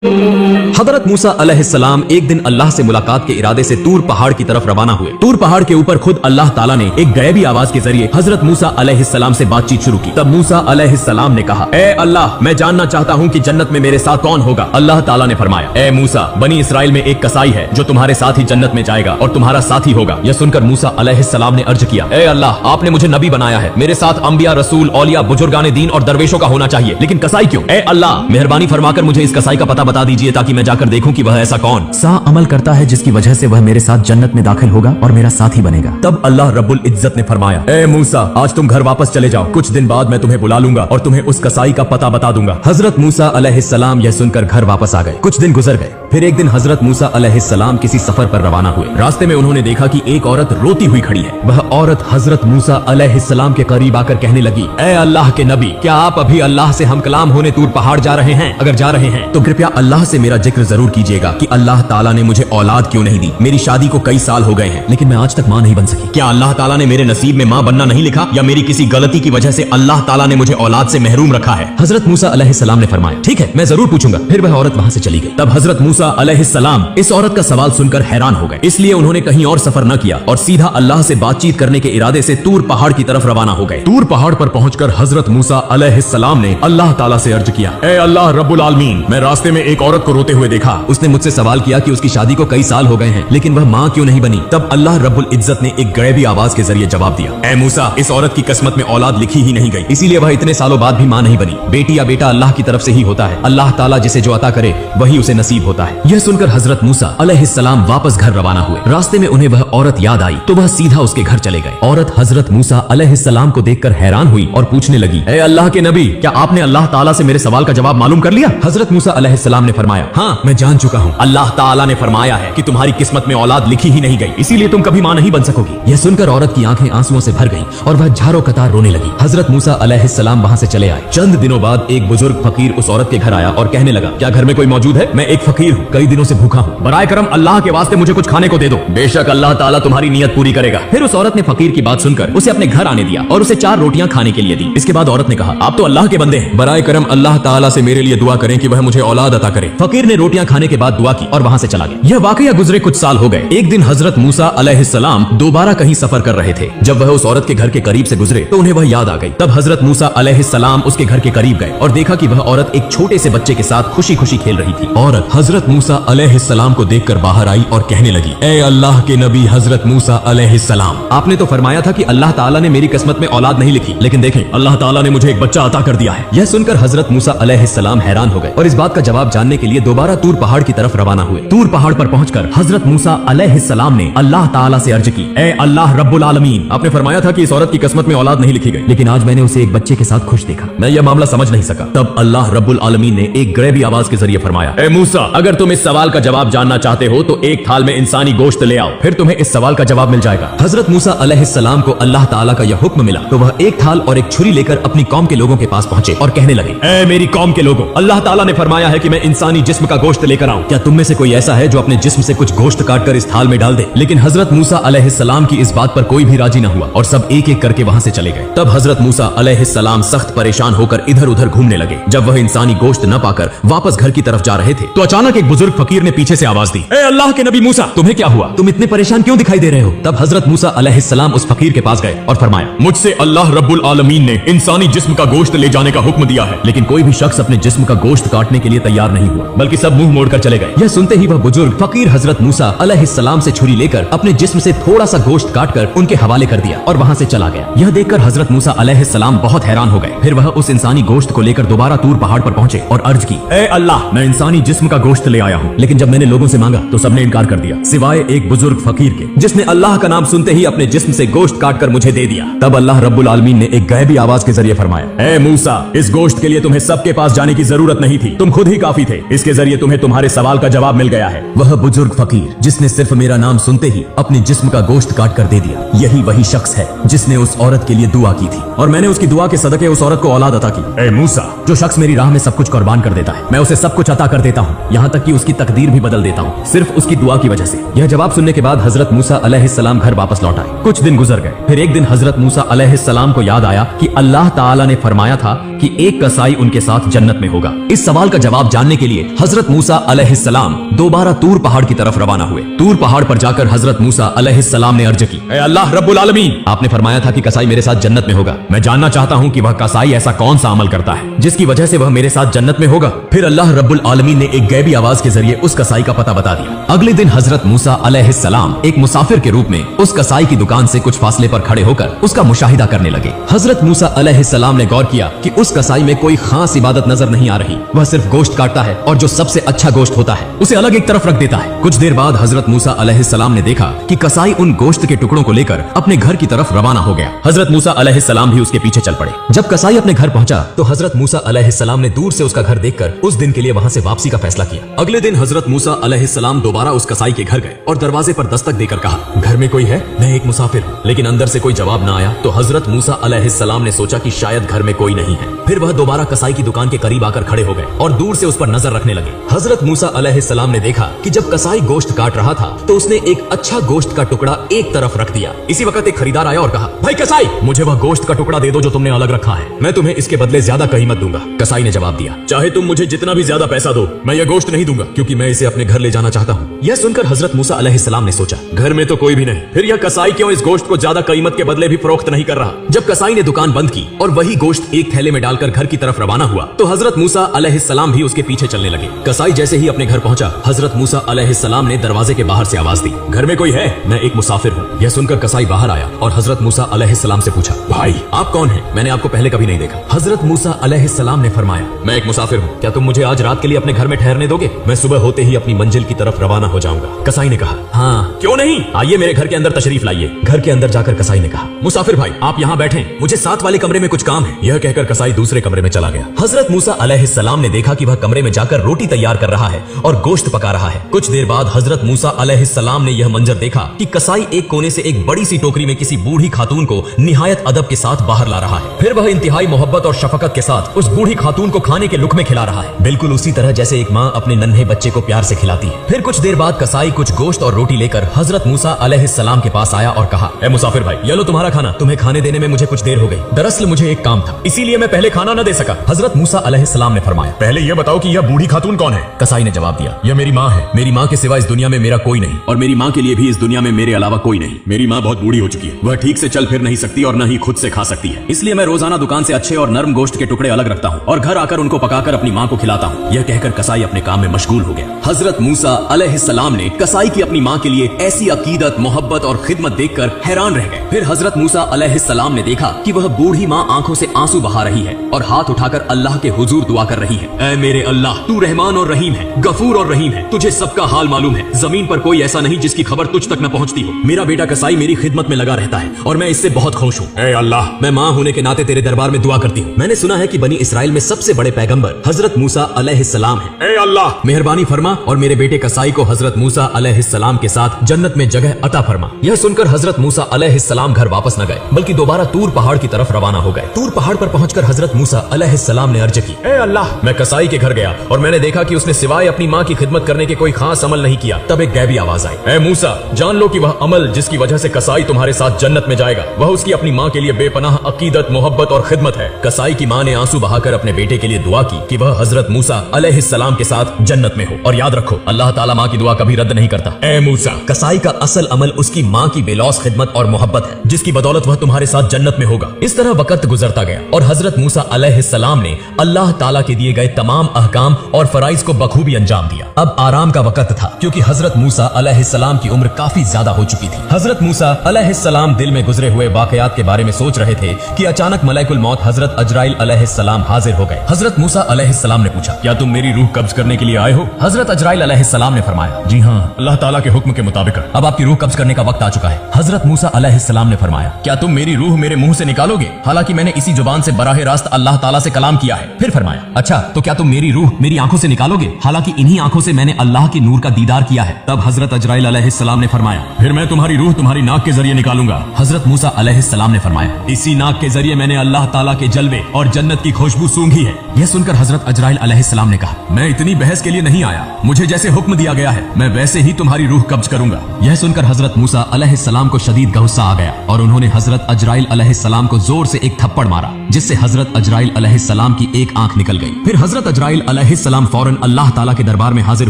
हजरत मूसा अलैहिस्सलाम एक दिन अल्लाह से मुलाकात के इरादे से तूर पहाड़ की तरफ रवाना हुए। तूर पहाड़ के ऊपर खुद अल्लाह ताला ने एक गैबी आवाज के जरिए हजरत मूसा अलैहिस्सलाम से बातचीत शुरू की। तब मूसा अलैहिस्सलाम ने कहा, ए अल्लाह, मैं जानना चाहता हूँ कि जन्नत में मेरे साथ कौन होगा। अल्लाह ताला ने फरमाया, ए मूसा, बनी इसराइल में एक कसाई है जो तुम्हारे साथ ही जन्नत में जाएगा और तुम्हारा साथी होगा। यह सुनकर मूसा अलैहिस्सलाम ने अर्ज किया, ए अल्लाह, आपने मुझे नबी बनाया है, मेरे साथ अंबिया, रसूल, औलिया, बुजुर्गाने दीन और दरवेशों का होना चाहिए, लेकिन कसाई क्यों? ए अल्लाह, मेहरबानी फरमाकर मुझे इस कसाई का पता बता दीजिए ताकि मैं जाकर देखूं कि वह ऐसा कौन सा अमल करता है जिसकी वजह से वह मेरे साथ जन्नत में दाखिल होगा और मेरा साथी बनेगा। तब अल्लाह रब्बुल इज्जत ने फरमाया, ए मूसा, आज तुम घर वापस चले जाओ, कुछ दिन बाद मैं तुम्हें बुला लूंगा और तुम्हें उस कसाई का पता बता दूंगा। हजरत मूसा अलैहिस्सलाम यह सुनकर घर वापस आ गए। कुछ दिन गुजर गए। फिर एक दिन हजरत मूसा अलैहिस्सलाम किसी सफर पर रवाना हुए। रास्ते में उन्होंने देखा कि एक औरत रोती हुई खड़ी है। वह औरत हजरत मूसा अलैहिस्सलाम के करीब आकर कहने लगी, ए अल्लाह के नबी, क्या आप अभी अल्लाह से हम कलाम होने तूर पहाड़ जा रहे हैं? अगर जा रहे हैं तो कृपया अल्लाह से मेरा जिक्र जरूर कीजिएगा कि अल्लाह ताला ने मुझे औलाद क्यों नहीं दी। मेरी शादी को कई साल हो गए हैं लेकिन मैं आज तक मां नहीं बन सकी। क्या अल्लाह ताला ने मेरे नसीब में मां बनना नहीं लिखा या मेरी किसी गलती की वजह से अल्लाह ताला ने मुझे औलाद से महरूम रखा है? हजरत मूसा अलैहिस्सलाम ने फरमाया, ठीक है, मैं जरूर पूछूंगा। फिर वह औरत वहां से चली गई। तब हजरत मूसा अलैहिस्सलाम इस औरत का सवाल सुनकर हैरान हो गए, इसलिए उन्होंने कहीं और सफर न किया और सीधा अल्लाह से बातचीत करने के इरादे से तूर पहाड़ की तरफ रवाना हो गए। तूर पहाड़ पर पहुंचकर हजरत मूसा अलैहिस्सलाम ने अल्लाह ताला से अर्ज किया, ए अल्लाह रब्बुल आलमीन, मैं रास्ते में एक औरत को रोते हुए देखा। उसने मुझसे सवाल किया कि उसकी शादी को कई साल हो गए हैं लेकिन वह मां क्यों नहीं बनी। तब अल्लाह रब्बुल इज्जत ने एक गैबी आवाज के जरिए जवाब दिया, ए मूसा, इस औरत की किस्मत में औलाद लिखी ही नहीं गई, इसीलिए वह इतने सालों बाद भी मां नहीं बनी। बेटी या बेटा अल्लाह की तरफ से ही होता है, अल्लाह ताला जिसे जो अता करे वही उसे नसीब होता है। यह सुनकर हजरत मूसा अलैहिस्सलाम वापस घर रवाना हुए। रास्ते में उन्हें वह औरत याद आई तो वह सीधा उसके घर चले गए। औरत हजरत मूसा अलैहिस्सलाम को देखकर हैरान हुई और पूछने लगी, ए अल्लाह के नबी, क्या आपने अल्लाह ताला से मेरे सवाल का जवाब मालूम कर लिया? हजरत मूसा अलैहिस्सलाम ने फरमाया, हाँ, मैं जान चुका हूँ। अल्लाह ताला ने फरमाया है कि तुम्हारी किस्मत में औलाद लिखी ही नहीं गई, इसीलिए तुम कभी मां नहीं बन सकोगी। यह सुनकर औरत की आंखें आंसुओं से भर गईं और वह झारो कतार रोने लगी। हजरत मूसा अलैहिस्सलाम वहां से चले आए। चंद दिनों बाद एक बुजुर्ग फकीर उस औरत के घर आया और कहने लगा, क्या घर में कोई मौजूद है? मैं एक फकीर हूँ, कई दिनों से भूखा हूँ, बराए करम अल्लाह के वास्ते मुझे कुछ खाने को दे दो, बेशक अल्लाह ताला तुम्हारी नियत पूरी करेगा। फिर उस औरत ने फकीर की बात सुनकर उसे अपने घर आने दिया और उसे 4 रोटियां खाने के लिए दी। इसके बाद औरत ने कहा, आप तो अल्लाह के बंदे हैं, बराए करम अल्लाह ताला से मेरे लिए दुआ करें कि वह मुझे औलाद अता करे। फकीर ने रोटियां खाने के बाद दुआ की और वहां से चला गया। यह वाकया गुजरे कुछ साल हो गए। एक दिन हजरत मूसा अलैहिस्सलाम दोबारा कहीं सफर कर रहे थे। जब वह उस औरत के घर के करीब से गुजरे तो उन्हें वह याद आ गई। तब हजरत मूसा अलैहिस्सलाम उसके घर के करीब गए और देखा कि वह औरत एक छोटे से बच्चे के साथ खुशी खुशी खेल रही थी। औरत हजरत मूसा अलैहिस्सलाम को देखकर बाहर आई और कहने लगी, ए अल्लाह के नबी हजरत मूसा अलैहिस्सलाम, आपने तो फरमाया था कि अल्लाह ताला ने मेरी किस्मत में औलाद नहीं लिखी, लेकिन देखें अल्लाह ताला ने मुझे एक बच्चा अता कर दिया है। यह सुनकर हजरत मूसा अलैहिस्सलाम हैरान हो गए और इस बात का जवाब जानने के लिए दोबारा तूर पहाड़ की तरफ रवाना हुए। तूर पहाड़ पर पहुंचकर हजरत मूसा अलैहिस्सलाम ने अल्लाह ताला से अर्ज की, ए अल्लाह रब्बुल आलमीन, आपने फरमाया था कि इस औरत की किस्मत में औलाद नहीं लिखी गई, लेकिन आज मैंने उसे एक बच्चे के साथ खुश देखा, मैं यह मामला समझ नहीं सका। तब अल्लाह रब्बुल आलमीन ने एक गैबी आवाज के जरिए फरमाया, ए मूसा, अगर तुम इस सवाल का जवाब जानना चाहते हो तो एक थाल में इंसानी गोश्त ले आओ, फिर तुम्हें इस सवाल का जवाब मिल जाएगा। हजरत मूसा अलैहिस्सलाम को अल्लाह ताला का यह हुक्म मिला तो वह एक थाल और एक छुरी लेकर अपनी कौम के लोगों के पास पहुंचे और कहने लगे, ए मेरी कौम के लोगों, अल्लाह ताला ने फरमाया है कि मैं इंसानी जिस्म का गोश्त लेकर आऊं। क्या तुम में से कोई ऐसा है जो अपने जिस्म से कुछ गोश्त काट कर इस थाल में डाल दे? लेकिन हजरत मूसा अलैहिस्सलाम की इस बात पर कोई भी राजी न हुआ और सब एक एक करके वहां से चले गए। तब हजरत मूसा अलैहिस्सलाम सख्त परेशान होकर इधर उधर घूमने लगे। जब वह इंसानी गोश्त न पाकर वापस घर की तरफ जा रहे थे तो अचानक एक बुजुर्ग फकीर ने पीछे से आवाज दी, ए अल्लाह के नबी मूसा, तुम्हें क्या हुआ? तुम इतने परेशान क्यों दिखाई दे रहे हो? तब हजरत मूसा अलैहिस्सलाम उस फकीर के पास गए और फरमाया, मुझसे अल्लाह रब्बुल आलमीन ने इंसानी जिस्म का गोश्त ले जाने का हुक्म दिया है, लेकिन कोई भी शख्स अपने जिस्म का गोश्त काटने के लिए तैयार नहीं हुआ, बल्कि सब मुंह मोड़कर चले गए। यह सुनते ही वह बुजुर्ग फकीर हजरत मूसा अलैहिस्सलाम से छुरी लेकर अपने जिस्म से थोड़ा सा गोश्त काटकर उनके हवाले कर दिया और वहां से चला गया। यह देखकर हजरत मूसा अलैहिस्सलाम बहुत हैरान हो गए। फिर वह उस इंसानी गोश्त को लेकर दोबारा तूर पहाड़ पर पहुंचे और अर्ज की, ए अल्लाह, मैं इंसानी जिस्म का गोश्त ले आया हूँ, लेकिन जब मैंने लोगों से मांगा तो सबने इनकार कर दिया, सिवाय एक बुजुर्ग फकीर के जिसने अल्लाह का नाम सुनते ही अपने जिस्म से गोश्त काट कर मुझे दे दिया। तब अल्लाह रब्बुल आलमीन ने एक गैबी आवाज के जरिए फरमाया, ए मूसा, इस गोश्त के लिए तुम्हें सबके पास जाने की जरूरत नहीं थी, तुम खुद ही काफी थे, इसके जरिए तुम्हें तुम्हारे सवाल का जवाब मिल गया है। वह बुजुर्ग फकीर जिसने सिर्फ मेरा नाम सुनते ही अपने जिस्म का गोश्त काट कर दे दिया, यही वही शख्स है जिसने उस औरत के लिए दुआ की थी और मैंने उसकी दुआ के सदके उस औरत को औलाद अता की। ए मूसा, जो शख्स मेरी राह में सब कुछ कुर्बान कर देता है, मैं उसे सब कुछ अता कर देता हूँ, यहाँ तक कि उसकी तकदीर भी बदल देता हूँ, सिर्फ उसकी दुआ की वजह से। यह जवाब सुनने के बाद हजरत मूसा अलैहिस्सलाम घर वापस लौट आए। कुछ दिन गुजर गए। फिर एक दिन हजरत मूसा अलैहिस्सलाम को याद आया कि अल्लाह ताला ने फरमाया था कि एक कसाई उनके साथ जन्नत में होगा। इस सवाल का जवाब जानने के लिए हजरत मूसा अलैहिस्सलाम दोबारा तूर पहाड़ की तरफ रवाना हुए। तूर पहाड़ पर जाकर हजरत मूसा अलैहिस्सलाम ने अर्ज की, ऐ अल्लाह रब्बुल आलमीन, आपने फरमाया था कि कसाई मेरे साथ जन्नत में होगा। मैं जानना चाहता हूँ कि वह कसाई ऐसा कौन सा अमल करता है जिसकी वजह से वह मेरे साथ जन्नत में होगा। फिर अल्लाह रब्बुल आलमीन ने एक गैबी आवाज के जरिए उस कसाई का पता बता दिया। अगले दिन हजरत मूसा अलैहिस्सलाम एक मुसाफिर के रूप में उस कसाई की दुकान से कुछ फासले पर खड़े होकर उसका मुशाहिदा करने लगे। हजरत मूसा अलैहिस्सलाम ने गौर किया कि उस कसाई में कोई खास इबादत नजर नहीं आ रही। वह सिर्फ गोश्त काटता है और जो सबसे अच्छा गोश्त होता है उसे अलग एक तरफ रख देता है। कुछ देर बाद हजरत मूसा अलैहिस्सलाम ने देखा कि कसाई उन गोश्त के टुकड़ों को लेकर अपने घर की तरफ रवाना हो गया। हजरत मूसा अलैहिस्सलाम भी उसके पीछे चल पड़े। जब कसाई अपने घर पहुंचा तो हजरत मूसा अलैहिस्सलाम ने दूर से उसका घर देखकर उस दिन के लिए वहां से वापसी का फैसला किया। अगले दिन हजरत मूसा अलैहिस्सलाम दोबारा उस कसाई के घर गए और दरवाजे पर दस्तक देकर कहा, घर में कोई है? मैं एक मुसाफिर हूँ। लेकिन अंदर से कोई जवाब न आया तो हजरत मूसा अलैहिस्सलाम ने सोचा कि शायद घर में कोई नहीं है। फिर वह दोबारा कसाई की दुकान के करीब आकर खड़े हो गए और दूर से उस पर नजर रखने लगे। हजरत मूसा अलैहिस्सलाम ने देखा कि जब कसाई गोश्त काट रहा था तो उसने एक अच्छा गोश्त का टुकड़ा एक तरफ रख दिया। इसी वक्त एक खरीदार आया और कहा, भाई कसाई, मुझे वह गोश्त का टुकड़ा दे दो जो तुमने अलग रखा है। मैं तुम्हें इसके बदले ज्यादा कीमत दूंगा। कसाई ने जवाब दिया, चाहे तुम मुझे जितना भी ज्यादा पैसा दो, मैं यह गोश्त नहीं दूंगा क्योंकि मैं इसे अपने घर ले जाना चाहता हूँ। यह सुनकर हजरत मूसा अलैहिस्सलाम ने सोचा, घर में तो कोई भी नहीं, फिर यह कसाई क्यों इस गोश्त को ज्यादा कीमत के बदले भी फरोख्त नहीं कर रहा। जब कसाई ने दुकान बंद की और वही गोश्त एक थैले में डालकर घर की तरफ रवाना हुआ तो हजरत मूसा अलैहिस्सलाम भी उसके पीछे चलने लगे। कसाई जैसे ही अपने घर पहुंचा, हजरत मूसा अलैहिस्सलाम ने दरवाजे के बाहर से आवाज दी, घर में कोई है? मैं एक मुसाफिर हूँ। यह सुनकर कसाई बाहर आया और हजरत मूसा अलैहिस्सलाम से पूछा, भाई आप कौन हैं? मैंने आपको पहले कभी नहीं देखा। हजरत मूसा अलैहिस्सलाम ने फरमाया, मैं एक मुसाफिर हूँ, क्या तुम मुझे आज रात के लिए अपने घर में ठहरने दोगे? मैं सुबह होते ही अपनी मंजिल की तरफ रवाना हो जाऊंगा। कसाई ने कहा, हाँ क्यों नहीं, आइए मेरे घर के अंदर तशरीफ लाइए। घर के अंदर जाकर कसाई ने कहा, मुसाफिर भाई आप यहाँ बैठें, मुझे साथ वाले कमरे में कुछ काम है। यह कहकर कसाई दूसरे कमरे में चला गया। हजरत मूसा अलैहिस्सलाम ने देखा कि वह कमरे में जाकर रोटी तैयार कर रहा है और गोश्त पका रहा है। कुछ देर बाद हजरत मूसा अलैहिस्सलाम ने यह मंजर देखा कि कसाई एक कोने से एक बड़ी सी टोकरी में किसी बूढ़ी खातून को निहायत अदब के साथ बाहर ला रहा है। फिर वह इंतहाई मोहब्बत और शफकत के साथ उस बूढ़ी खातून को खाने के लुक्मे खिला रहा है, बिल्कुल उसी तरह जैसे एक माँ अपने नन्हे बच्चे को प्यार से खिलाती है। फिर कुछ देर बाद कसाई कुछ गोश्त और रोटी लेकर हजरत मूसा अलैहिस्सलाम के पास आया और कहा, ए मुसाफिर भाई, ये लो तुम्हारा खाना। तुम्हें खाने देने में मुझे कुछ देर हो गई, दरअसल मुझे एक काम था, इसीलिए मैं पहले खाना न दे सका। हजरत मूसा अलैहिस्सलाम ने फरमाया, पहले यह बताओ कि यह बूढ़ी खातून कौन है? कसाई ने जवाब दिया, यह मेरी माँ है। मेरी माँ के सिवा इस दुनिया में मेरा कोई नहीं और मेरी माँ के लिए भी इस दुनिया में मेरे अलावा कोई नहीं। मेरी माँ बहुत बूढ़ी हो चुकी है, वह ठीक से चल फिर नहीं सकती और न ही खुद से खा सकती है, इसलिए मैं रोजाना दुकान से अच्छे और नरम गोश्त के टुकड़े अलग रखता हूँ और घर आकर उनको पकाकर अपनी माँ को खिलाता हूँ। यह कहकर कसाई अपने काम में मशगूल हो गया। हजरत मूसा अलैहिस्सलाम ने कसाई की अपनी माँ के लिए ऐसी अकीदत, मोहब्बत और खिदमत देखकर हैरान रह गए। फिर हजरत मूसा अलैहिस्सलाम ने देखा कि वह बूढ़ी माँ आंखों से आंसू बहा रही है और हाथ उठाकर अल्लाह के हुजूर दुआ कर रही है, ऐ मेरे अल्लाह, तू रहमान और रहीम है, गफूर और रहीम है, तुझे सबका हाल मालूम है, जमीन पर कोई ऐसा नहीं जिसकी खबर तुझ तक न पहुंचती हो। मेरा बेटा कसाई मेरी खिदमत में लगा रहता है और मैं इससे बहुत खुश हूँ। ऐ अल्लाह, मैं माँ होने के नाते तेरे दरबार में दुआ करती हूँ। मैंने सुना है कि बनी इसराइल में सबसे बड़े पैगंबर हजरत मूसा अलैहिस्सलाम है। ऐ अल्लाह, मेहरबानी फरमा और मेरे बेटे कसाई को हजरत मूसा अलैहिस्सलाम के साथ जन्नत में जगह अता फरमा। यह सुनकर हजरत मूसा अलैहिस्सलाम घर वापस न गए बल्कि दोबारा तूर पहाड़ की तरफ रवाना हो गए। तूर पहाड़ पर पहुंचकर हजरत मूसा अलैहिस्सलाम ने अर्ज की, ऐ अल्लाह, मैं कसाई के घर गया और मैंने देखा कि उसने सिवाय अपनी माँ की खिदमत करने के कोई खास अमल नहीं किया। तब एक गैबी आवाज आई, ऐ मूसा, जान लो कि वह अमल जिसकी वजह से कसाई तुम्हारे साथ जन्नत में जाएगा वह उसकी अपनी माँ के लिए बेपनाह अकीदत, मोहब्बत और खिदमत है। कसाई की माँ ने आंसू बहाकर अपने बेटे के लिए दुआ की कि वह हजरत मूसा अलैहिस्सलाम के साथ जन्नत में हो। और याद रखो, अल्लाह ताला माँ की दुआ कभी रद्द नहीं करता। ऐ मूसा, कसाई का असल अमल उसकी माँ की बेलौस खिदमत और मोहब्बत है जिसकी बदौलत वह तुम्हारे साथ जन्नत में होगा। इस तरह वक्त गुजरता गया और हजरत मूसा अलैहिस्सलाम ने अल्लाह ताला के दिए गए तमाम अहकाम और फराइज को बखूबी अंजाम दिया। अब आराम का वक्त था क्योंकि हजरत मूसा अलैहिस्सलाम की उम्र काफी ज्यादा हो चुकी थी। हजरत मूसा अलैहिस्सलाम दिल में गुजरे हुए वाकयात के बारे में सोच रहे थे कि अचानक मलाइकुल मौत हजरत अजराइल अलैहिस्सलाम हाजिर हो गए। हजरत मूसा अलैहिस्सलाम ने पूछा, क्या तुम मेरी रूह कब्ज करने के लिए आए हो? हजरत अजराइल अलैहिस्सलाम ने फरमाया, जी हाँ, अल्लाह ताला के हुक्म के मुताबिक अब आपकी रूह कब्ज करने का वक्त आ चुका है। हजरत मूसा अलैहिस्सलाम ने फरमाया, क्या तुम मेरी रूह मेरे मुंह से निकालोगे? हालांकि मैंने इसी जुबान से बराह रास्त अल्लाह ताला से कलाम किया है। फिर फरमाया, अच्छा तो क्या तुम मेरी रूह मेरी आंखों से निकालोगे? हालांकि इन्हीं आंखों से मैंने अल्लाह के नूर का दीदार किया है। तब हजरत अजराइल अलैहिस्सलाम ने फरमाया, फिर मैं तुम्हारी रूह तुम्हारी नाक के जरिए निकालूंगा। हजरत मूसा अलैहिस्सलाम ने फरमाया, इसी नाक के जरिए मैंने अल्लाह ताला के जलवे और जन्नत की खुशबू सूंघी है। यह सुनकर हजरत अजराइल अलैहिस्सलाम ने कहा, मैं इतनी बहस के लिए नहीं आया, मुझे जैसे हुक्म दिया गया है मैं वैसे ही तुम्हारी रूह कब्ज करूंगा। यह सुनकर हजरत मूसा अलैहिस्सलाम को शदीद गुस्सा आ गया और उन्होंने हजरत अजराइल अलैहिस्सलाम को जोर से एक थप्पड़ मारा जिससे हजरत अजराइल अलैहिस्सलाम की एक आंख निकल गई। फिर हजरत अजराइल अलैहिस्सलाम फौरन अल्लाह ताला के दरबार में हाजिर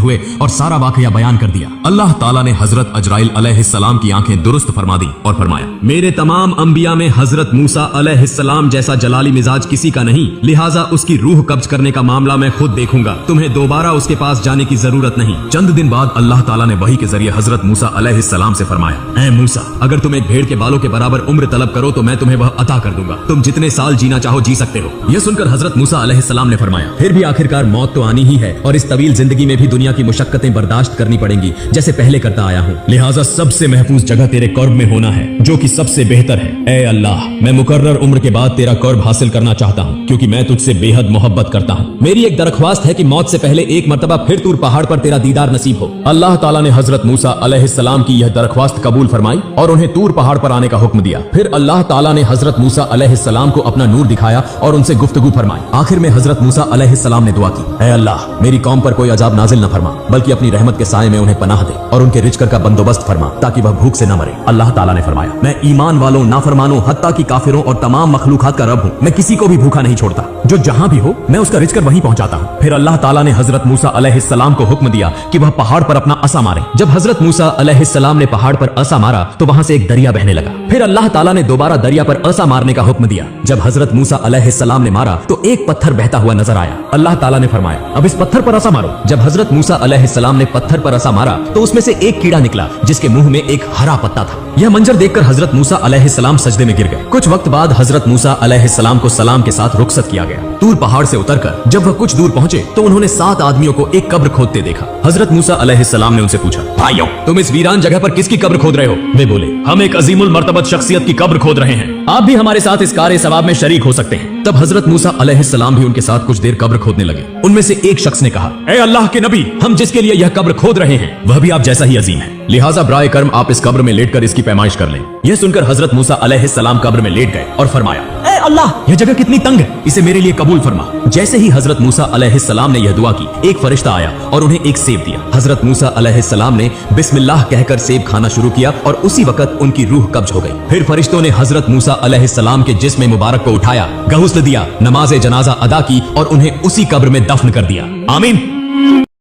हुए और सारा वाकया बयान कर दिया। अल्लाह ताला ने हजरत अजराइल अलैहिस्सलाम की आंखें दुरुस्त फरमा दी और फरमाया, मेरे तमाम अंबिया में हजरत मूसा अलैहिस्सलाम जैसा जलाली मिजाज किसी का नहीं, लिहाजा उसकी रूह कब्ज करने का मामला मैं खुद देखूंगा, तुम्हें दोबारा उसके पास जाने की जरूरत नहीं। चंद दिन बाद अल्लाह ताला ने वही के जरिए हजरत मूसा अलैहिस्सलाम से फरमाया, ऐ मूसा, अगर तुम एक भेड़ के बालों के बराबर उम्र तलब करो तो मैं तुम्हें वह अता कर दूंगा, तुम जितने साल जीना चाहो जी सकते हो। यह सुनकर हजरत मूसा अलैहिस्सलाम ने फरमाया, फिर भी आखिरकार मौत तो आनी ही है और इस तवील जिंदगी में भी दुनिया की मुशक्कतें बर्दाश्त करनी पड़ेंगी जैसे पहले करता आया हूँ, लिहाजा सबसे महफूज जगह तेरे कर्ब में होना है जो कि सबसे बेहतर है। ऐ अल्लाह, मैं मुकर्रर उम्र के बाद तेरा कर्ब हासिल करना चाहता हूँ क्योंकि मैं तुझसे बेहद मोहब्बत करता हूँ। मेरी एक दरख्वास्त है कि मौत से पहले एक मर्तबा फिर तूर पहाड़ पर तेरा दीदार नसीब हो। अल्लाह ताला ने हजरत मूसा अलैहिस्सलाम की यह दरख्वास्त कबूल फरमाई और उन्हें तूर पहाड़ पर आने का हुक्म दिया। फिर अल्लाह ताला ने हजरत मूसा अलैहिस्सलाम को अपना नूर दिखाया और उनसे गुफ्तगू फरमाई। आखिर में हजरत मूसा अलैहिस्सलाम ने दुआ की, ऐ अल्लाह, मेरी कौम पर कोई अजाब नाजिल न फरमा बल्कि अपनी रहमत के साए में उन्हें पनाह दे और उनके रिज्क का बंदोबस्त फरमा ताकि वह भूख से न मरे। अल्लाह ताला ने फरमाया, मैं ईमान वालों, नाफरमानों, हत्ता की काफिरों और तमाम मखलूकात का रब हूँ, मैं किसी को भी भूखा नहीं छोड़ता, जो जहाँ भी हो मैं उसका रिज्क वहीं पहुंचाता हूँ। फिर अल्लाह ताला ने हजरत मूसा अलैहिस्सलाम को हुक्म दिया कि वह पहाड़ पर अपना असा मारे। जब हजरत मूसा अलैहिस्सलाम ने पहाड़ पर असा मारा तो वहां से एक दरिया बहने लगा। फिर अल्लाह ताला ने दोबारा दरिया पर असा मारने का हुक्म दिया। जब हजरत मूसा अलैहिस्सलाम ने मारा तो एक पत्थर बहता हुआ नजर आया। अल्लाह ताला ने फरमाया, अब इस पत्थर पर असा मारो। जब हजरत मूसा अलैहिस्सलाम ने पत्थर पर असा मारा तो उसमें से एक कीड़ा निकला जिसके मुंह में एक हरा पत्ता था। यह मंजर देखकर हजरत मूसा अलैहिस्सलाम सजदे में गिर गए। कुछ वक्त बाद हजरत मूसा अलैहिस्सलाम को सलाम के साथ रुखसत किया गया। तूर पहाड़ से उतरकर जब वह कुछ दूर पहुंचे तो उन्होंने 7 आदमियों को एक कब्र खोदते देखा। हजरत मूसा अलैहिस्सलाम ने उनसे पूछा, भाइयों, तुम इस वीरान जगह पर किसकी कब्र खोद रहे हो? वे बोले, हम एक अजीमुल मर्तबत शख्सियत की कब्र खोद रहे हैं, आप भी हमारे साथ इस कार्य सवाब में शरीक हो सकते हैं। तब हजरत मूसा अलैहिस्सलाम भी उनके साथ कुछ देर कब्र खोदने लगे। उनमें से एक शख्स ने कहा, ए अल्लाह के नबी, हम जिसके लिए यह कब्र खोद रहे हैं वह भी आप जैसा ही अजीम है, लिहाजा बराए कर्म आप इस कब्र में लेटकर इसकी पैमाइश कर लें। यह सुनकर हजरत मूसा अलैहिस्सलाम कब्र में लेट गए और फरमाया, ए अल्लाह, यह जगह कितनी तंग है, इसे मेरे लिए कबूल फरमा। जैसे ही हजरत मूसा अलैहिस्सलाम ने यह दुआ की, एक फरिश्ता आया और उन्हें एक सेब दिया। हजरत मूसा अलैहिस्सलाम ने बिस्मिल्लाह कहकर सेब खाना शुरू किया और उसी वक्त उनकी रूह कब्ज हो गई। फिर फरिश्तों ने हजरत मूसा अलैहिस्सलाम के जिस्म मुबारक को उठाया, गुस्ल दिया, नमाज जनाजा अदा की और उन्हें उसी कब्र में दफन कर दिया। आमीन।